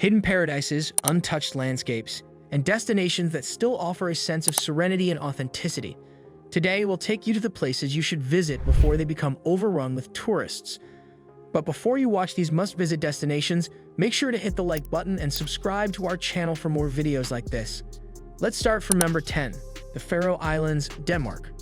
hidden paradises, untouched landscapes, and destinations that still offer a sense of serenity and authenticity. Today, we'll take you to the places you should visit before they become overrun with tourists. But before you watch these must-visit destinations, make sure to hit the like button and subscribe to our channel for more videos like this. Let's start from number 10, the Faroe Islands, Denmark.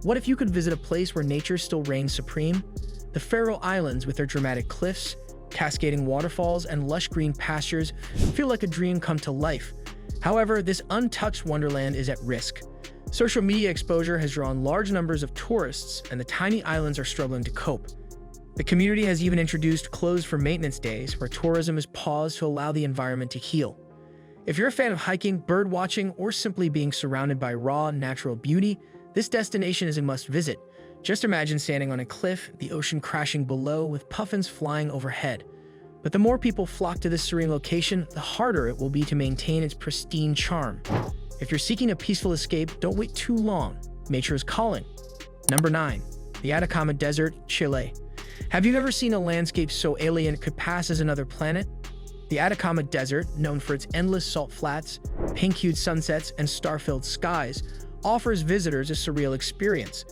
What if you could visit a place where nature still reigns supreme? The Faroe Islands, with their dramatic cliffs, cascading waterfalls, and lush green pastures, feel like a dream come to life. However, this untouched wonderland is at risk. Social media exposure has drawn large numbers of tourists, and the tiny islands are struggling to cope. The community has even introduced closed for maintenance days, where tourism is paused to allow the environment to heal. If you're a fan of hiking, bird watching, or simply being surrounded by raw, natural beauty, this destination is a must-visit. Just imagine standing on a cliff, the ocean crashing below with puffins flying overhead. But the more people flock to this serene location, the harder it will be to maintain its pristine charm. If you're seeking a peaceful escape, don't wait too long. Nature is calling. Number 9. The Atacama Desert, Chile. Have you ever seen a landscape so alien it could pass as another planet? The Atacama Desert, known for its endless salt flats, pink-hued sunsets, and star-filled skies, offers visitors a surreal experience.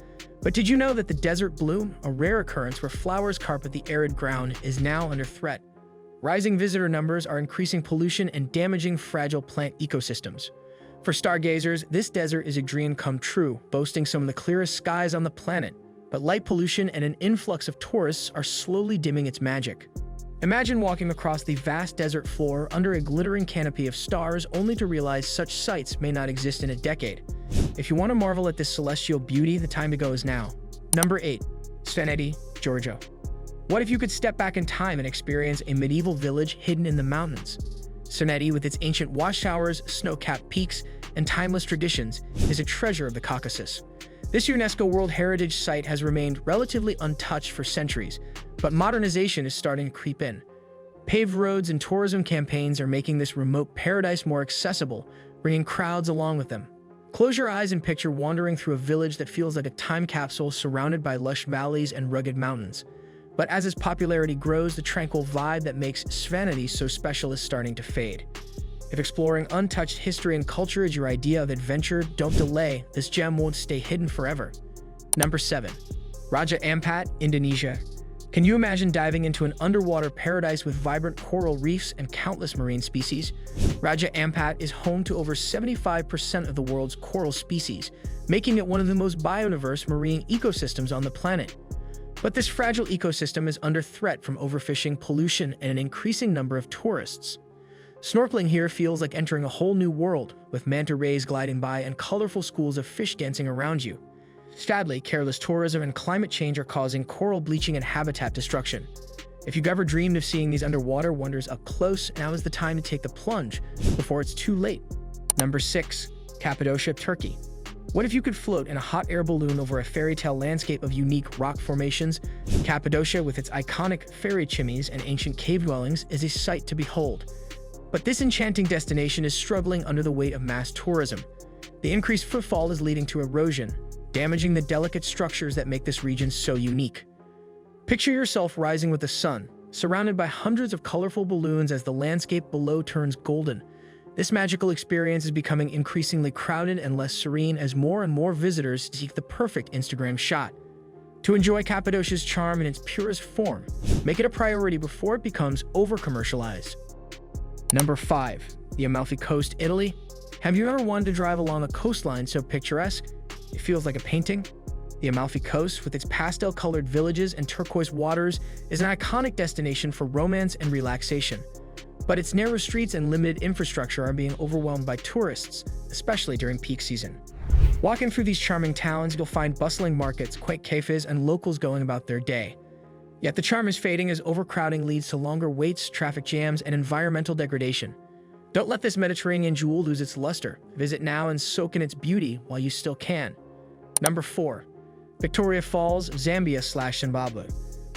But did you know that the desert bloom, a rare occurrence where flowers carpet the arid ground, is now under threat? Rising visitor numbers are increasing pollution and damaging fragile plant ecosystems. For stargazers, this desert is a dream come true, boasting some of the clearest skies on the planet. But light pollution and an influx of tourists are slowly dimming its magic. Imagine walking across the vast desert floor under a glittering canopy of stars only to realize such sights may not exist in a decade. If you want to marvel at this celestial beauty, the time to go is now. Number 8. Svaneti, Georgia. What if you could step back in time and experience a medieval village hidden in the mountains? Svaneti, with its ancient watchtowers, snow-capped peaks, and timeless traditions, is a treasure of the Caucasus. This UNESCO World Heritage Site has remained relatively untouched for centuries, but modernization is starting to creep in. Paved roads and tourism campaigns are making this remote paradise more accessible, bringing crowds along with them. Close your eyes and picture wandering through a village that feels like a time capsule surrounded by lush valleys and rugged mountains. But as its popularity grows, the tranquil vibe that makes Svaneti so special is starting to fade. If exploring untouched history and culture is your idea of adventure, don't delay. This gem won't stay hidden forever. Number 7. Raja Ampat, Indonesia. Can you imagine diving into an underwater paradise with vibrant coral reefs and countless marine species? Raja Ampat is home to over 75% of the world's coral species, making it one of the most biodiverse marine ecosystems on the planet. But this fragile ecosystem is under threat from overfishing, pollution, and an increasing number of tourists. Snorkeling here feels like entering a whole new world, with manta rays gliding by and colorful schools of fish dancing around you. Sadly, careless tourism and climate change are causing coral bleaching and habitat destruction. If you've ever dreamed of seeing these underwater wonders up close, now is the time to take the plunge before it's too late. Number 6. Cappadocia, Turkey. What if you could float in a hot air balloon over a fairy tale landscape of unique rock formations? Cappadocia, with its iconic fairy chimneys and ancient cave dwellings, is a sight to behold. But this enchanting destination is struggling under the weight of mass tourism. The increased footfall is leading to erosion, damaging the delicate structures that make this region so unique. Picture yourself rising with the sun, surrounded by hundreds of colorful balloons as the landscape below turns golden. This magical experience is becoming increasingly crowded and less serene as more and more visitors seek the perfect Instagram shot. To enjoy Cappadocia's charm in its purest form, make it a priority before it becomes over-commercialized. Number 5. The Amalfi Coast, Italy. Have you ever wanted to drive along a coastline so picturesque it feels like a painting? The Amalfi Coast, with its pastel-colored villages and turquoise waters, is an iconic destination for romance and relaxation. But its narrow streets and limited infrastructure are being overwhelmed by tourists, especially during peak season. Walking through these charming towns, you'll find bustling markets, quaint cafes, and locals going about their day. Yet the charm is fading as overcrowding leads to longer waits, traffic jams, and environmental degradation. Don't let this Mediterranean jewel lose its luster. Visit now and soak in its beauty while you still can. Number 4. Victoria Falls, Zambia/Zimbabwe.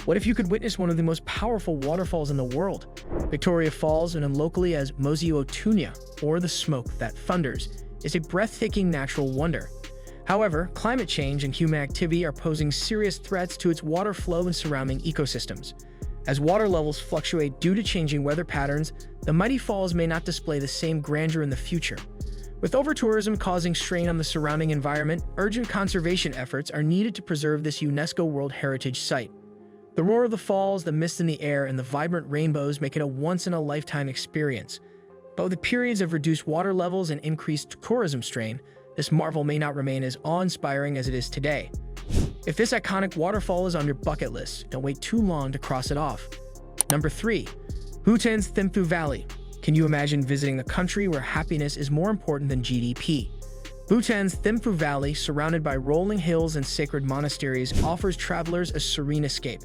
What if you could witness one of the most powerful waterfalls in the world? Victoria Falls, known locally as Mosi Otunya, or the smoke that thunders, is a breathtaking natural wonder. However, climate change and human activity are posing serious threats to its water flow and surrounding ecosystems. As water levels fluctuate due to changing weather patterns, the mighty falls may not display the same grandeur in the future. With over-tourism causing strain on the surrounding environment, urgent conservation efforts are needed to preserve this UNESCO World Heritage Site. The roar of the falls, the mist in the air, and the vibrant rainbows make it a once-in-a-lifetime experience. But with the periods of reduced water levels and increased tourism strain, this marvel may not remain as awe-inspiring as it is today. If this iconic waterfall is on your bucket list, don't wait too long to cross it off. Number 3. Bhutan's Thimphu Valley. Can you imagine visiting a country where happiness is more important than GDP? Bhutan's Thimphu Valley, surrounded by rolling hills and sacred monasteries, offers travelers a serene escape.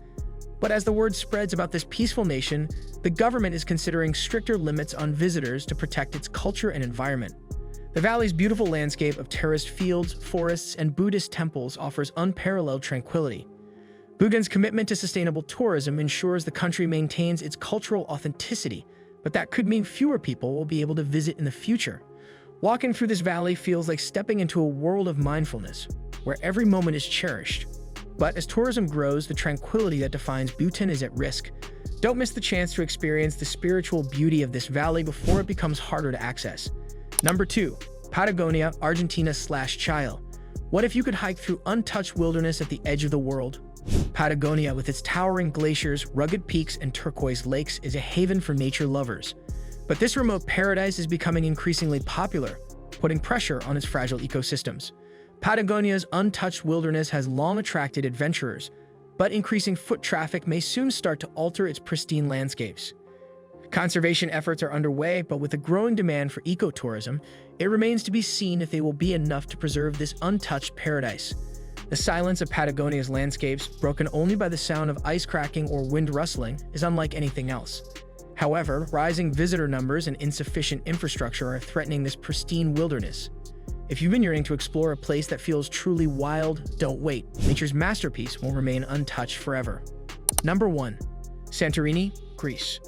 But as the word spreads about this peaceful nation, the government is considering stricter limits on visitors to protect its culture and environment. The valley's beautiful landscape of terraced fields, forests, and Buddhist temples offers unparalleled tranquility. Bhutan's commitment to sustainable tourism ensures the country maintains its cultural authenticity, but that could mean fewer people will be able to visit in the future. Walking through this valley feels like stepping into a world of mindfulness, where every moment is cherished. But as tourism grows, the tranquility that defines Bhutan is at risk. Don't miss the chance to experience the spiritual beauty of this valley before it becomes harder to access. Number 2. Patagonia, Argentina/Chile. What if you could hike through untouched wilderness at the edge of the world? Patagonia, with its towering glaciers, rugged peaks, and turquoise lakes, is a haven for nature lovers. But this remote paradise is becoming increasingly popular, putting pressure on its fragile ecosystems. Patagonia's untouched wilderness has long attracted adventurers, but increasing foot traffic may soon start to alter its pristine landscapes. Conservation efforts are underway, but with a growing demand for ecotourism, it remains to be seen if they will be enough to preserve this untouched paradise. The silence of Patagonia's landscapes, broken only by the sound of ice cracking or wind rustling, is unlike anything else. However, rising visitor numbers and insufficient infrastructure are threatening this pristine wilderness. If you've been yearning to explore a place that feels truly wild, don't wait. Nature's masterpiece will remain untouched forever. Number 1. Santorini, Greece.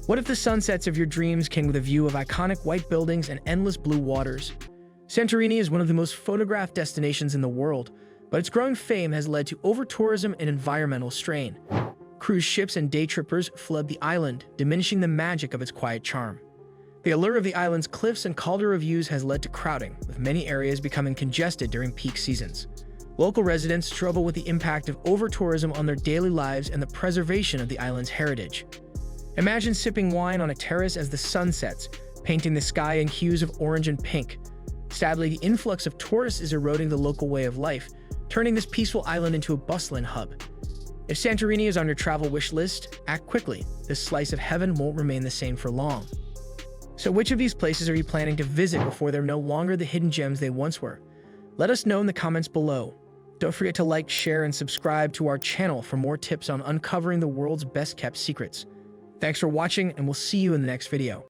What if the sunsets of your dreams came with a view of iconic white buildings and endless blue waters? Santorini is one of the most photographed destinations in the world, but its growing fame has led to over-tourism and environmental strain. Cruise ships and day trippers flood the island, diminishing the magic of its quiet charm. The allure of the island's cliffs and caldera views has led to crowding, with many areas becoming congested during peak seasons. Local residents struggle with the impact of over-tourism on their daily lives and the preservation of the island's heritage. Imagine sipping wine on a terrace as the sun sets, painting the sky in hues of orange and pink. Sadly, the influx of tourists is eroding the local way of life, turning this peaceful island into a bustling hub. If Santorini is on your travel wish list, act quickly. This slice of heaven won't remain the same for long. So which of these places are you planning to visit before they're no longer the hidden gems they once were? Let us know in the comments below. Don't forget to like, share, and subscribe to our channel for more tips on uncovering the world's best-kept secrets. Thanks for watching, and we'll see you in the next video.